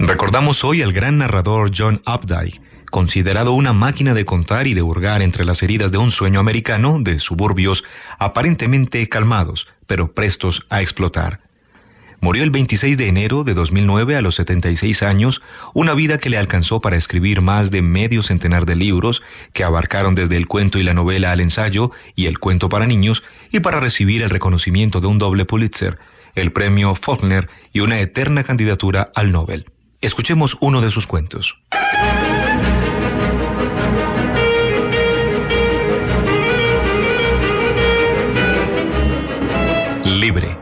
Recordamos hoy al gran narrador John Updike, considerado una máquina de contar y de hurgar entre las heridas de un sueño americano de suburbios aparentemente calmados, pero prestos a explotar. Murió el 26 de enero de 2009 a los 76 años, una vida que le alcanzó para escribir más de medio centenar de libros que abarcaron desde el cuento y la novela al ensayo y el cuento para niños, y para recibir el reconocimiento de un doble Pulitzer, el premio Faulkner y una eterna candidatura al Nobel. Escuchemos uno de sus cuentos. Libre.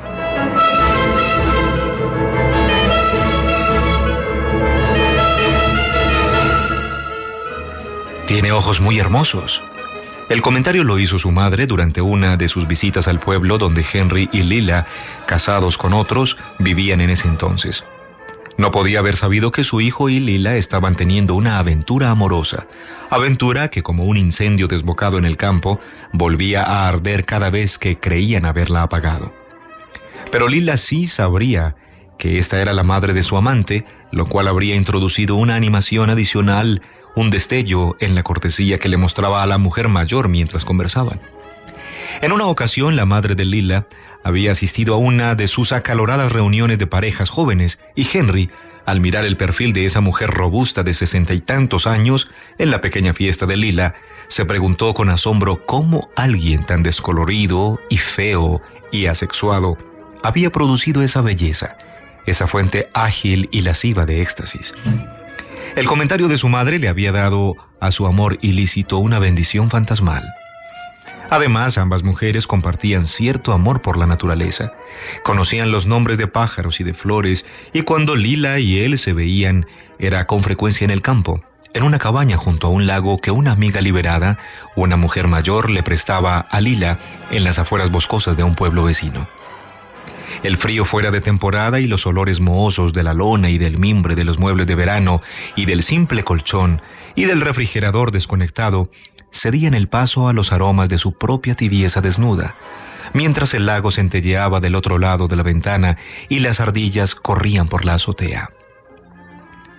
Tiene ojos muy hermosos. El comentario lo hizo su madre durante una de sus visitas al pueblo donde Henry y Lila, casados con otros, vivían en ese entonces. No podía haber sabido que su hijo y Lila estaban teniendo una aventura amorosa, aventura que, como un incendio desbocado en el campo, volvía a arder cada vez que creían haberla apagado. Pero Lila sí sabría que esta era la madre de su amante, lo cual habría introducido una animación adicional, un destello en la cortesía que le mostraba a la mujer mayor mientras conversaban. En una ocasión, la madre de Lila había asistido a una de sus acaloradas reuniones de parejas jóvenes, y Henry, al mirar el perfil de esa mujer robusta de 60 y tantos años en la pequeña fiesta de Lila, se preguntó con asombro cómo alguien tan descolorido y feo y asexuado había producido esa belleza, esa fuente ágil y lasciva de éxtasis. El comentario de su madre le había dado a su amor ilícito una bendición fantasmal. Además, ambas mujeres compartían cierto amor por la naturaleza, conocían los nombres de pájaros y de flores, y cuando Lila y él se veían, era con frecuencia en el campo, en una cabaña junto a un lago que una amiga liberada, una mujer mayor, le prestaba a Lila en las afueras boscosas de un pueblo vecino. El frío fuera de temporada y los olores mohosos de la lona y del mimbre de los muebles de verano y del simple colchón y del refrigerador desconectado cedían el paso a los aromas de su propia tibieza desnuda, mientras el lago centelleaba del otro lado de la ventana y las ardillas corrían por la azotea.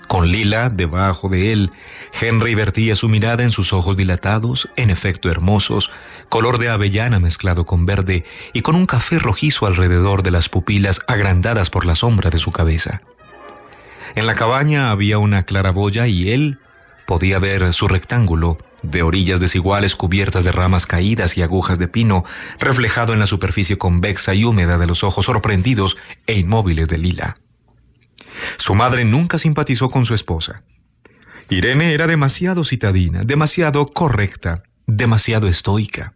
Con Lila debajo de él, Henry vertía su mirada en sus ojos dilatados, en efecto hermosos, color de avellana mezclado con verde y con un café rojizo alrededor de las pupilas agrandadas por la sombra de su cabeza. En la cabaña había una claraboya y él podía ver su rectángulo, de orillas desiguales cubiertas de ramas caídas y agujas de pino, reflejado en la superficie convexa y húmeda de los ojos sorprendidos e inmóviles de Lila. Su madre nunca simpatizó con su esposa. Irene era demasiado citadina, demasiado correcta, demasiado estoica.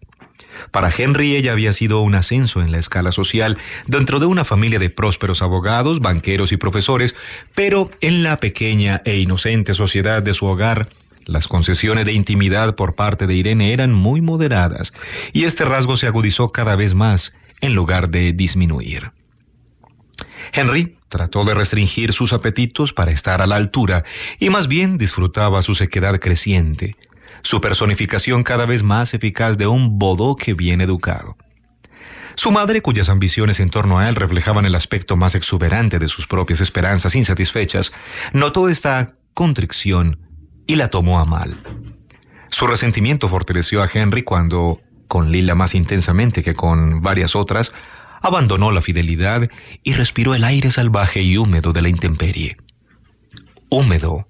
Para Henry ella había sido un ascenso en la escala social dentro de una familia de prósperos abogados, banqueros y profesores, pero en la pequeña e inocente sociedad de su hogar, las concesiones de intimidad por parte de Irene eran muy moderadas, y este rasgo se agudizó cada vez más en lugar de disminuir. Henry trató de restringir sus apetitos para estar a la altura y más bien disfrutaba su sequedad creciente, su personificación cada vez más eficaz de un bodoque bien educado. Su madre, cuyas ambiciones en torno a él reflejaban el aspecto más exuberante de sus propias esperanzas insatisfechas, notó esta contrición y la tomó a mal. Su resentimiento fortaleció a Henry cuando, con Lila más intensamente que con varias otras, abandonó la fidelidad y respiró el aire salvaje y húmedo de la intemperie. Húmedo.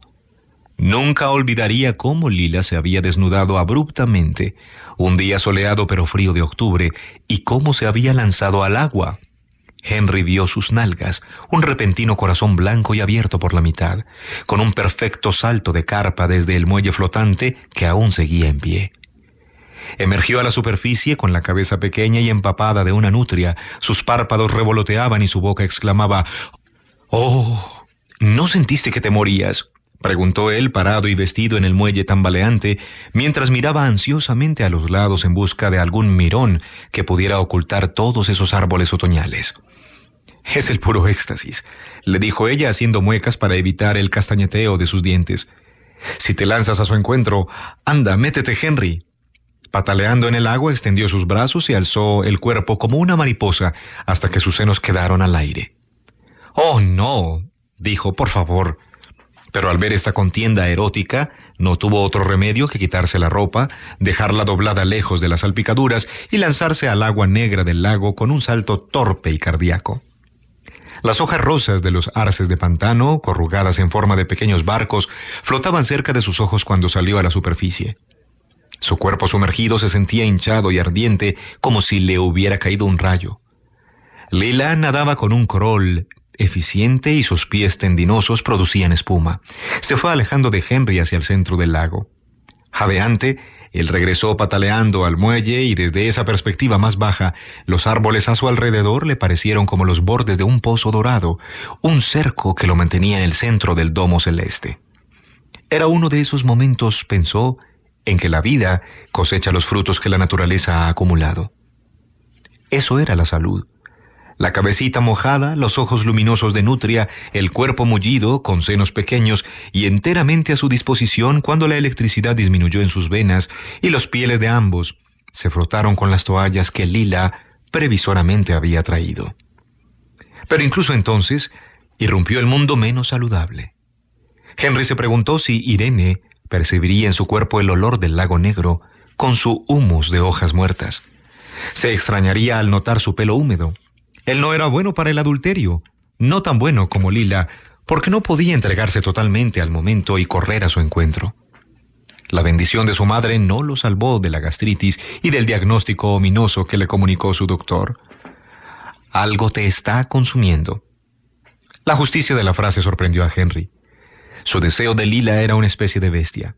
Nunca olvidaría cómo Lila se había desnudado abruptamente un día soleado pero frío de octubre y cómo se había lanzado al agua. Henry vio sus nalgas, un repentino corazón blanco y abierto por la mitad, con un perfecto salto de carpa desde el muelle flotante que aún seguía en pie. Emergió a la superficie con la cabeza pequeña y empapada de una nutria, sus párpados revoloteaban y su boca exclamaba: «¡Oh! ¿No sentiste que te morías?», preguntó él, parado y vestido en el muelle tambaleante, mientras miraba ansiosamente a los lados en busca de algún mirón que pudiera ocultar todos esos árboles otoñales. «Es el puro éxtasis», le dijo ella haciendo muecas para evitar el castañeteo de sus dientes. «Si te lanzas a su encuentro, anda, métete, Henry». Pataleando en el agua, extendió sus brazos y alzó el cuerpo como una mariposa hasta que sus senos quedaron al aire. «Oh, no», dijo, «por favor, Pero al ver esta contienda erótica, no tuvo otro remedio que quitarse la ropa, dejarla doblada lejos de las salpicaduras y lanzarse al agua negra del lago con un salto torpe y cardíaco. Las hojas rosas de los arces de pantano, corrugadas en forma de pequeños barcos, flotaban cerca de sus ojos cuando salió a la superficie. Su cuerpo sumergido se sentía hinchado y ardiente como si le hubiera caído un rayo. Lila nadaba con un crawl eficiente y sus pies tendinosos producían espuma. Se fue alejando de Henry hacia el centro del lago. Jadeante, él regresó pataleando al muelle y desde esa perspectiva más baja, los árboles a su alrededor le parecieron como los bordes de un pozo dorado, un cerco que lo mantenía en el centro del domo celeste. Era uno de esos momentos, pensó, en que la vida cosecha los frutos que la naturaleza ha acumulado. Eso era la salud. La cabecita mojada, los ojos luminosos de nutria, el cuerpo mullido, con senos pequeños y enteramente a su disposición cuando la electricidad disminuyó en sus venas y los pieles de ambos se frotaron con las toallas que Lila previsoramente había traído. Pero incluso entonces irrumpió el mundo menos saludable. Henry se preguntó si Irene percibiría en su cuerpo el olor del lago negro con su humus de hojas muertas. Se extrañaría al notar su pelo húmedo. Él no era bueno para el adulterio, no tan bueno como Lila, porque no podía entregarse totalmente al momento y correr a su encuentro. La bendición de su madre no lo salvó de la gastritis y del diagnóstico ominoso que le comunicó su doctor. Algo te está consumiendo. La justicia de la frase sorprendió a Henry. Su deseo de Lila era una especie de bestia.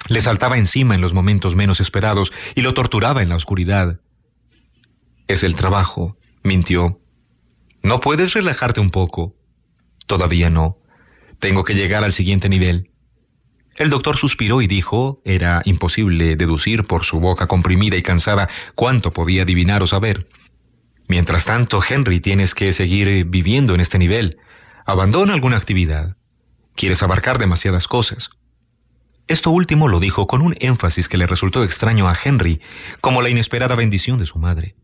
Le saltaba encima en los momentos menos esperados y lo torturaba en la oscuridad. Es el trabajo, mintió. ¿No puedes relajarte un poco? Todavía no. Tengo que llegar al siguiente nivel. El doctor suspiró y dijo, era imposible deducir por su boca comprimida y cansada cuánto podía adivinar o saber. Mientras tanto, Henry, tienes que seguir viviendo en este nivel. Abandona alguna actividad. Quieres abarcar demasiadas cosas. Esto último lo dijo con un énfasis que le resultó extraño a Henry, como la inesperada bendición de su madre.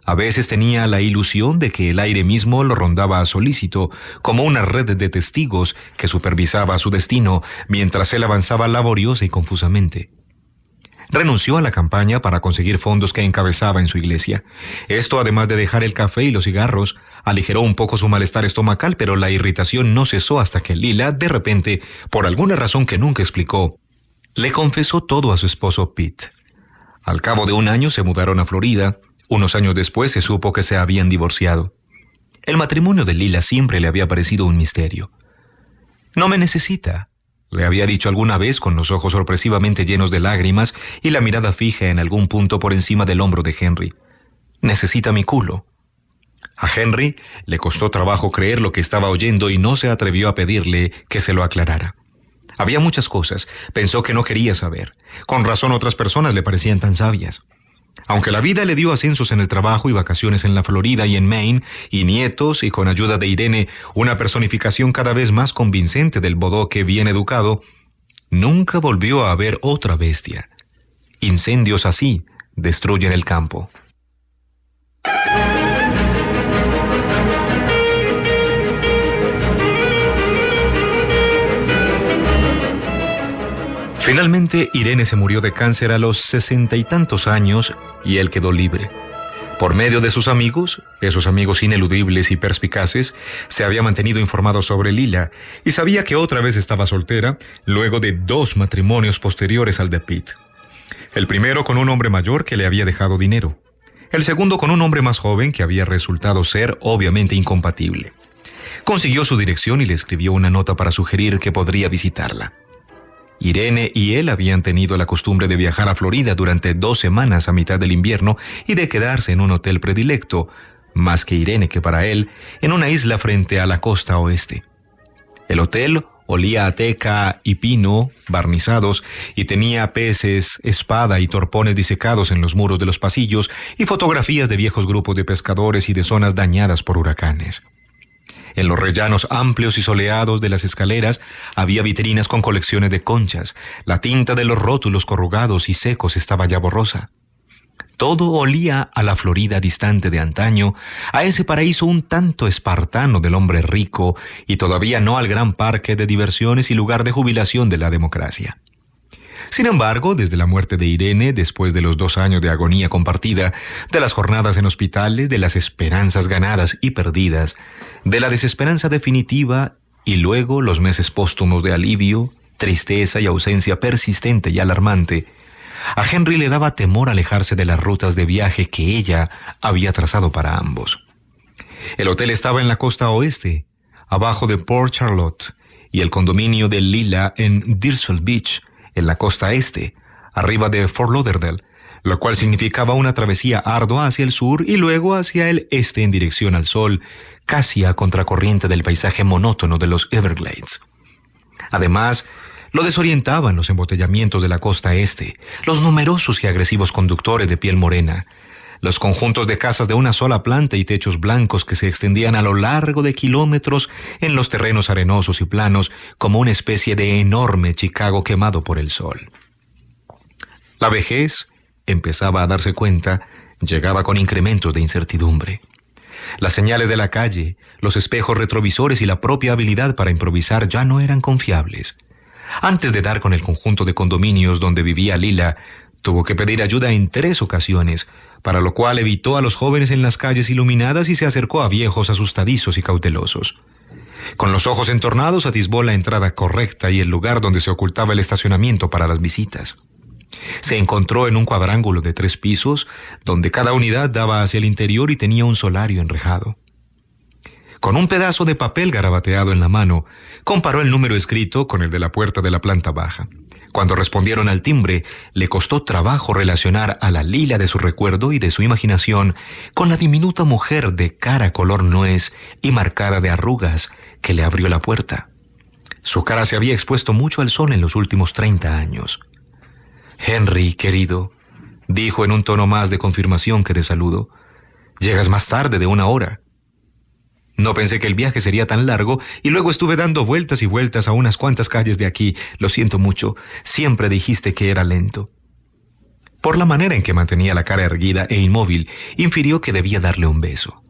A veces tenía la ilusión de que el aire mismo lo rondaba a solícito, como una red de testigos que supervisaba su destino mientras él avanzaba laboriosa y confusamente. Renunció a la campaña para conseguir fondos que encabezaba en su iglesia. Esto, además de dejar el café y los cigarros, aligeró un poco su malestar estomacal, pero la irritación no cesó hasta que Lila, de repente, por alguna razón que nunca explicó, le confesó todo a su esposo Pete. Al cabo de un año se mudaron a Florida. Unos años después se supo que se habían divorciado. El matrimonio de Lila siempre le había parecido un misterio. «No me necesita», le había dicho alguna vez con los ojos sorpresivamente llenos de lágrimas y la mirada fija en algún punto por encima del hombro de Henry. «Necesita mi culo». A Henry le costó trabajo creer lo que estaba oyendo y no se atrevió a pedirle que se lo aclarara. Había muchas cosas, pensó que no quería saber. Con razón otras personas le parecían tan sabias. Aunque la vida le dio ascensos en el trabajo y vacaciones en la Florida y en Maine, y nietos, y con ayuda de Irene, una personificación cada vez más convincente del bodoque bien educado, nunca volvió a ver otra bestia. Incendios así destruyen el campo. Finalmente, Irene se murió de cáncer a los 60 y tantos años y él quedó libre. Por medio de sus amigos, esos amigos ineludibles y perspicaces, se había mantenido informado sobre Lila y sabía que otra vez estaba soltera luego de 2 matrimonios posteriores al de Pete. El primero con un hombre mayor que le había dejado dinero. El segundo con un hombre más joven que había resultado ser obviamente incompatible. Consiguió su dirección y le escribió una nota para sugerir que podría visitarla. Irene y él habían tenido la costumbre de viajar a Florida durante 2 semanas a mitad del invierno y de quedarse en un hotel predilecto, más que Irene que para él, en una isla frente a la costa oeste. El hotel olía a teca y pino barnizados y tenía peces, espada y torpones disecados en los muros de los pasillos y fotografías de viejos grupos de pescadores y de zonas dañadas por huracanes. En los rellanos amplios y soleados de las escaleras había vitrinas con colecciones de conchas. La tinta de los rótulos corrugados y secos estaba ya borrosa. Todo olía a la Florida distante de antaño, a ese paraíso un tanto espartano del hombre rico y todavía no al gran parque de diversiones y lugar de jubilación de la democracia. Sin embargo, desde la muerte de Irene, después de los 2 años de agonía compartida, de las jornadas en hospitales, de las esperanzas ganadas y perdidas, de la desesperanza definitiva y luego los meses póstumos de alivio, tristeza y ausencia persistente y alarmante, a Henry le daba temor alejarse de las rutas de viaje que ella había trazado para ambos. El hotel estaba en la costa oeste, abajo de Port Charlotte, y el condominio de Lila en Deersfield Beach, en la costa este, arriba de Fort Lauderdale, lo cual significaba una travesía ardua hacia el sur y luego hacia el este en dirección al sol, casi a contracorriente del paisaje monótono de los Everglades. Además, lo desorientaban los embotellamientos de la costa este, los numerosos y agresivos conductores de piel morena, los conjuntos de casas de una sola planta y techos blancos que se extendían a lo largo de kilómetros en los terrenos arenosos y planos como una especie de enorme Chicago quemado por el sol. La vejez, empezaba a darse cuenta, llegaba con incrementos de incertidumbre. Las señales de la calle, los espejos retrovisores y la propia habilidad para improvisar ya no eran confiables. Antes de dar con el conjunto de condominios donde vivía Lila, tuvo que pedir ayuda en 3 ocasiones, para lo cual evitó a los jóvenes en las calles iluminadas y se acercó a viejos asustadizos y cautelosos. Con los ojos entornados atisbó la entrada correcta y el lugar donde se ocultaba el estacionamiento para las visitas. Se encontró en un cuadrángulo de 3 pisos, donde cada unidad daba hacia el interior y tenía un solario enrejado. Con un pedazo de papel garabateado en la mano, comparó el número escrito con el de la puerta de la planta baja. Cuando respondieron al timbre, le costó trabajo relacionar a la Lila de su recuerdo y de su imaginación con la diminuta mujer de cara color nuez y marcada de arrugas que le abrió la puerta. Su cara se había expuesto mucho al sol en los últimos 30 años. «Henry, querido», dijo en un tono más de confirmación que de saludo, «llegas más tarde de 1 hora». No pensé que el viaje sería tan largo y luego estuve dando vueltas y vueltas a unas cuantas calles de aquí. Lo siento mucho. Siempre dijiste que era lento. Por la manera en que mantenía la cara erguida e inmóvil, infirió que debía darle un beso.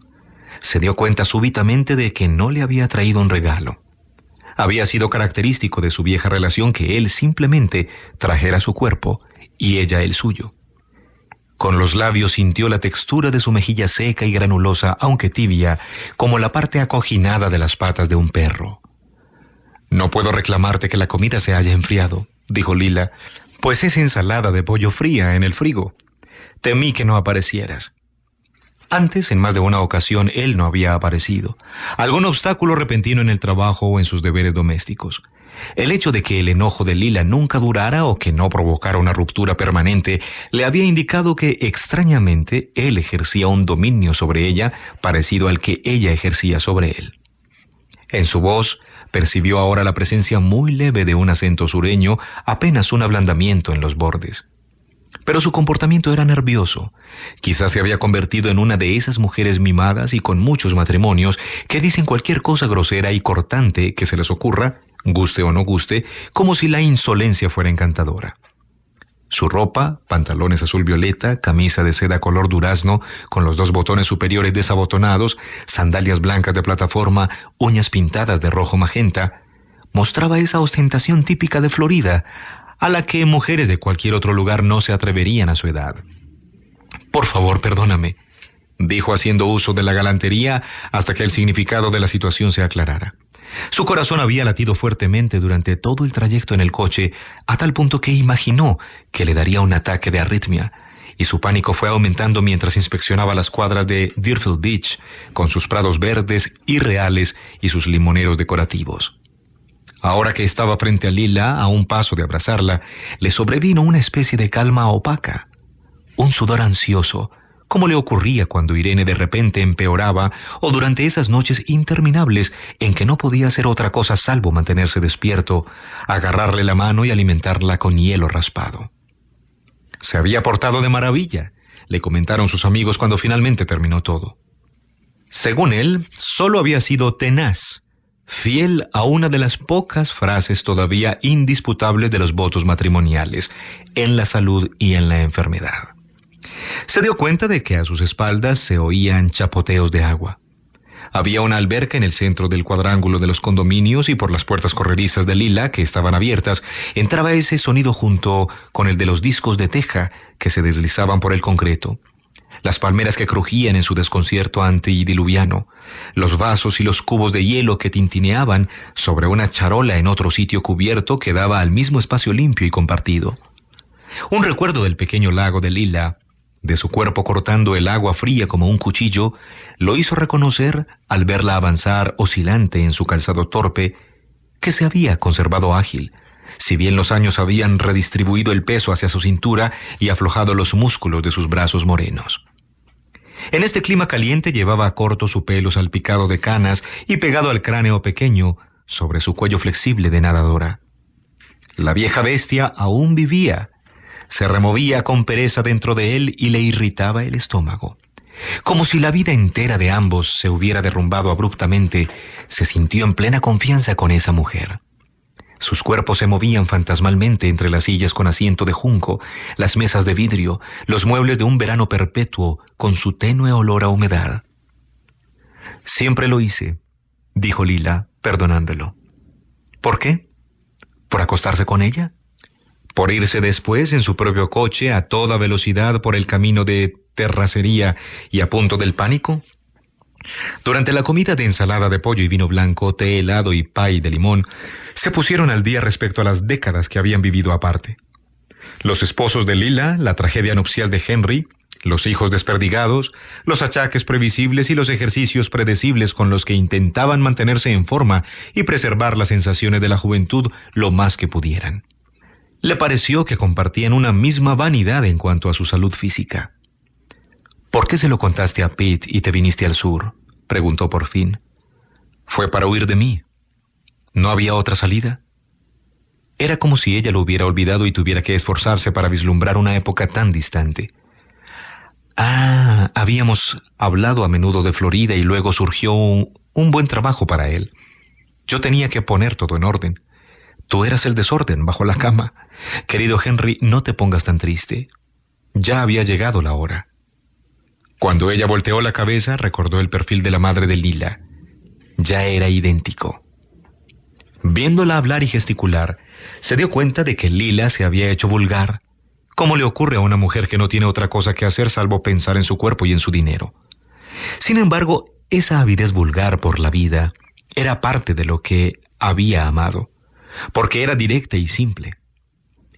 Se dio cuenta súbitamente de que no le había traído un regalo. Había sido característico de su vieja relación que él simplemente trajera su cuerpo y ella el suyo. Con los labios sintió la textura de su mejilla seca y granulosa, aunque tibia, como la parte acoginada de las patas de un perro. «No puedo reclamarte que la comida se haya enfriado», dijo Lila, «pues es ensalada de pollo fría en el frigo. Temí que no aparecieras». Antes, en más de una ocasión, él no había aparecido. Algún obstáculo repentino en el trabajo o en sus deberes domésticos. El hecho de que el enojo de Lila nunca durara o que no provocara una ruptura permanente le había indicado que, extrañamente, él ejercía un dominio sobre ella parecido al que ella ejercía sobre él. En su voz percibió ahora la presencia muy leve de un acento sureño, apenas un ablandamiento en los bordes. Pero su comportamiento era nervioso. Quizás se había convertido en una de esas mujeres mimadas y con muchos matrimonios que dicen cualquier cosa grosera y cortante que se les ocurra, guste o no guste, como si la insolencia fuera encantadora. Su ropa, pantalones azul violeta, camisa de seda color durazno, con los 2 botones superiores desabotonados, sandalias blancas de plataforma, uñas pintadas de rojo magenta, mostraba esa ostentación típica de Florida, a la que mujeres de cualquier otro lugar no se atreverían a su edad. «Por favor, perdóname», dijo haciendo uso de la galantería hasta que el significado de la situación se aclarara. Su corazón había latido fuertemente durante todo el trayecto en el coche, a tal punto que imaginó que le daría un ataque de arritmia, y su pánico fue aumentando mientras inspeccionaba las cuadras de Deerfield Beach, con sus prados verdes irreales y sus limoneros decorativos. Ahora que estaba frente a Lila, a un paso de abrazarla, le sobrevino una especie de calma opaca, un sudor ansioso, como le ocurría cuando Irene de repente empeoraba o durante esas noches interminables en que no podía hacer otra cosa salvo mantenerse despierto, agarrarle la mano y alimentarla con hielo raspado. Se había portado de maravilla, le comentaron sus amigos cuando finalmente terminó todo. Según él, solo había sido tenaz, fiel a una de las pocas frases todavía indisputables de los votos matrimoniales, en la salud y en la enfermedad. Se dio cuenta de que a sus espaldas se oían chapoteos de agua. Había una alberca en el centro del cuadrángulo de los condominios y por las puertas corredizas de Lila, que estaban abiertas, entraba ese sonido junto con el de los discos de teja que se deslizaban por el concreto, las palmeras que crujían en su desconcierto antediluviano, los vasos y los cubos de hielo que tintineaban sobre una charola en otro sitio cubierto que daba al mismo espacio limpio y compartido. Un recuerdo del pequeño lago de Lila, de su cuerpo cortando el agua fría como un cuchillo, lo hizo reconocer al verla avanzar oscilante en su calzado torpe, que se había conservado ágil, si bien los años habían redistribuido el peso hacia su cintura y aflojado los músculos de sus brazos morenos. En este clima caliente llevaba corto su pelo salpicado de canas y pegado al cráneo pequeño sobre su cuello flexible de nadadora. La vieja bestia aún vivía. Se removía con pereza dentro de él y le irritaba el estómago. Como si la vida entera de ambos se hubiera derrumbado abruptamente, se sintió en plena confianza con esa mujer. Sus cuerpos se movían fantasmalmente entre las sillas con asiento de junco, las mesas de vidrio, los muebles de un verano perpetuo con su tenue olor a humedad. «Siempre lo hice», dijo Lila, perdonándolo. «¿Por qué? ¿Por acostarse con ella? ¿Por irse después en su propio coche a toda velocidad por el camino de terracería y a punto del pánico?» Durante la comida de ensalada de pollo y vino blanco, té helado y pay de limón, se pusieron al día respecto a las décadas que habían vivido aparte. Los esposos de Lila, la tragedia nupcial de Henry, los hijos desperdigados, los achaques previsibles y los ejercicios predecibles con los que intentaban mantenerse en forma y preservar las sensaciones de la juventud lo más que pudieran. Le pareció que compartían una misma vanidad en cuanto a su salud física. «¿Por qué se lo contaste a Pete y te viniste al sur?», preguntó por fin. «Fue para huir de mí. ¿No había otra salida?». Era como si ella lo hubiera olvidado y tuviera que esforzarse para vislumbrar una época tan distante. Habíamos hablado a menudo de Florida y luego surgió un buen trabajo para él. Yo tenía que poner todo en orden. Tú eras el desorden bajo la cama. Querido Henry, no te pongas tan triste. Ya había llegado la hora». Cuando ella volteó la cabeza, recordó el perfil de la madre de Lila. Ya era idéntico. Viéndola hablar y gesticular, se dio cuenta de que Lila se había hecho vulgar, como le ocurre a una mujer que no tiene otra cosa que hacer salvo pensar en su cuerpo y en su dinero. Sin embargo, esa avidez vulgar por la vida era parte de lo que había amado, porque era directa y simple.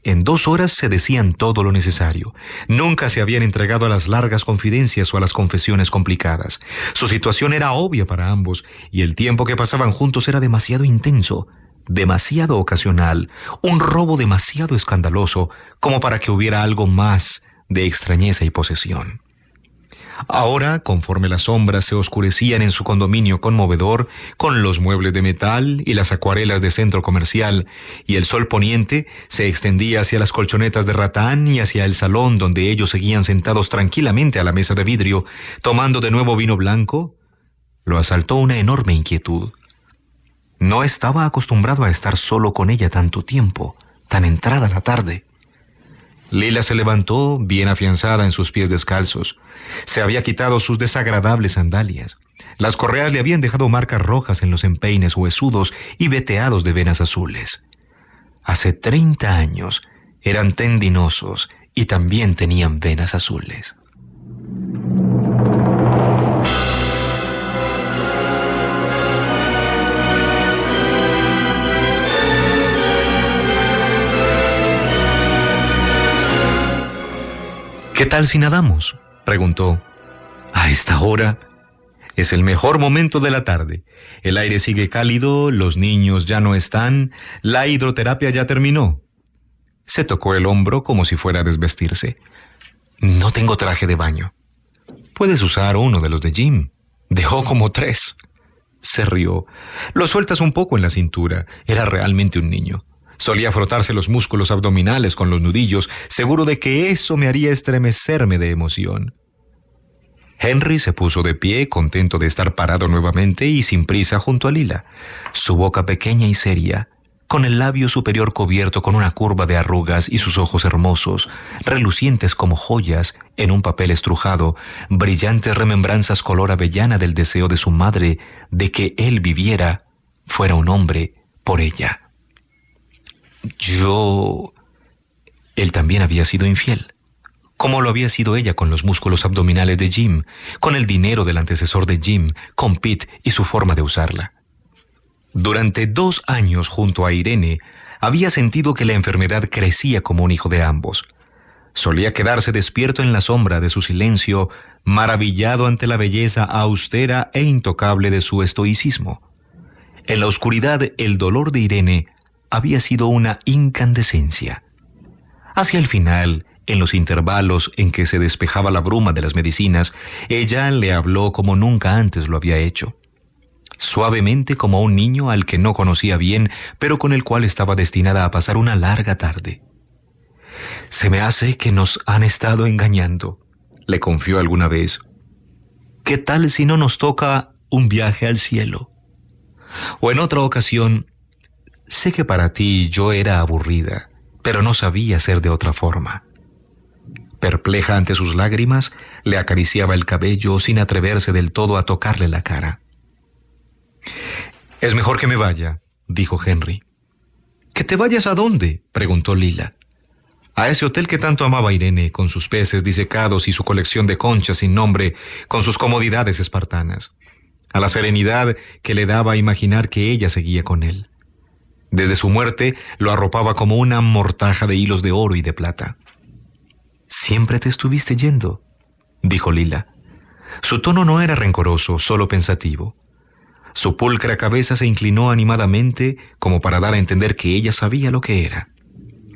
En 2 horas se decían todo lo necesario. Nunca se habían entregado a las largas confidencias o a las confesiones complicadas. Su situación era obvia para ambos y el tiempo que pasaban juntos era demasiado intenso, demasiado ocasional, un robo demasiado escandaloso como para que hubiera algo más de extrañeza y posesión. Ahora, conforme las sombras se oscurecían en su condominio conmovedor, con los muebles de metal y las acuarelas de centro comercial, y el sol poniente se extendía hacia las colchonetas de ratán y hacia el salón donde ellos seguían sentados tranquilamente a la mesa de vidrio, tomando de nuevo vino blanco, lo asaltó una enorme inquietud. No estaba acostumbrado a estar solo con ella tanto tiempo, tan entrada la tarde. Lila se levantó, bien afianzada en sus pies descalzos. Se había quitado sus desagradables sandalias. Las correas le habían dejado marcas rojas en los empeines huesudos y veteados de venas azules. Hace 30 años eran tendinosos y también tenían venas azules. «¿Qué tal si nadamos?», preguntó. «A esta hora es el mejor momento de la tarde. El aire sigue cálido, los niños ya no están, la hidroterapia ya terminó». Se tocó el hombro como si fuera a desvestirse. «No tengo traje de baño». «Puedes usar uno de los de Jim. Dejó como 3». Se rió. «Lo sueltas un poco en la cintura». Era realmente un niño. Solía frotarse los músculos abdominales con los nudillos, seguro de que eso me haría estremecerme de emoción. Henry se puso de pie, contento de estar parado nuevamente y sin prisa junto a Lila. Su boca pequeña y seria, con el labio superior cubierto con una curva de arrugas y sus ojos hermosos, relucientes como joyas en un papel estrujado, brillantes remembranzas color avellana del deseo de su madre de que él viviera, fuera un hombre, por ella. Él también había sido infiel, como lo había sido ella con los músculos abdominales de Jim, con el dinero del antecesor de Jim, con Pete y su forma de usarla. Durante 2 años junto a Irene, había sentido que la enfermedad crecía como un hijo de ambos. Solía quedarse despierto en la sombra de su silencio, maravillado ante la belleza austera e intocable de su estoicismo. En la oscuridad, el dolor de Irene había sido una incandescencia. Hacia el final, en los intervalos en que se despejaba la bruma de las medicinas, ella le habló como nunca antes lo había hecho. Suavemente como a un niño al que no conocía bien, pero con el cual estaba destinada a pasar una larga tarde. «Se me hace que nos han estado engañando», le confió alguna vez. «¿Qué tal si no nos toca un viaje al cielo?» O en otra ocasión, «Sé que para ti yo era aburrida, pero no sabía ser de otra forma». Perpleja ante sus lágrimas, le acariciaba el cabello sin atreverse del todo a tocarle la cara. «Es mejor que me vaya», dijo Henry. «¿Que te vayas a dónde?», preguntó Lila. «A ese hotel que tanto amaba Irene, con sus peces disecados y su colección de conchas sin nombre, con sus comodidades espartanas. A la serenidad que le daba a imaginar que ella seguía con él. Desde su muerte lo arropaba como una mortaja de hilos de oro y de plata». «Siempre te estuviste yendo», dijo Lila. Su tono no era rencoroso, solo pensativo. Su pulcra cabeza se inclinó animadamente como para dar a entender que ella sabía lo que era.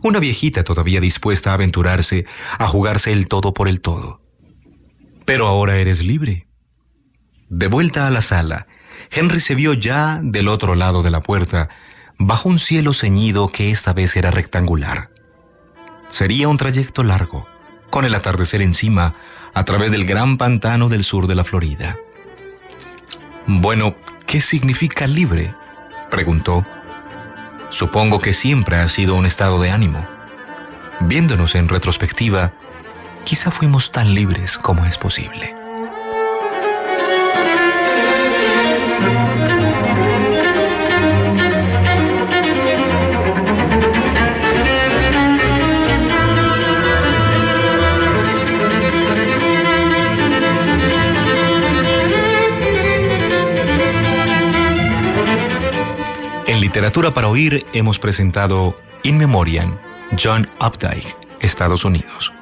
Una viejita todavía dispuesta a aventurarse, a jugarse el todo por el todo. «Pero ahora eres libre». De vuelta a la sala, Henry se vio ya del otro lado de la puerta, bajo un cielo ceñido que esta vez era rectangular. Sería un trayecto largo, con el atardecer encima, a través del gran pantano del sur de la Florida. «Bueno, ¿qué significa libre?», preguntó. «Supongo que siempre ha sido un estado de ánimo. Viéndonos en retrospectiva, quizá fuimos tan libres como es posible». En Literatura para Oír hemos presentado In Memoriam, John Updike, Estados Unidos.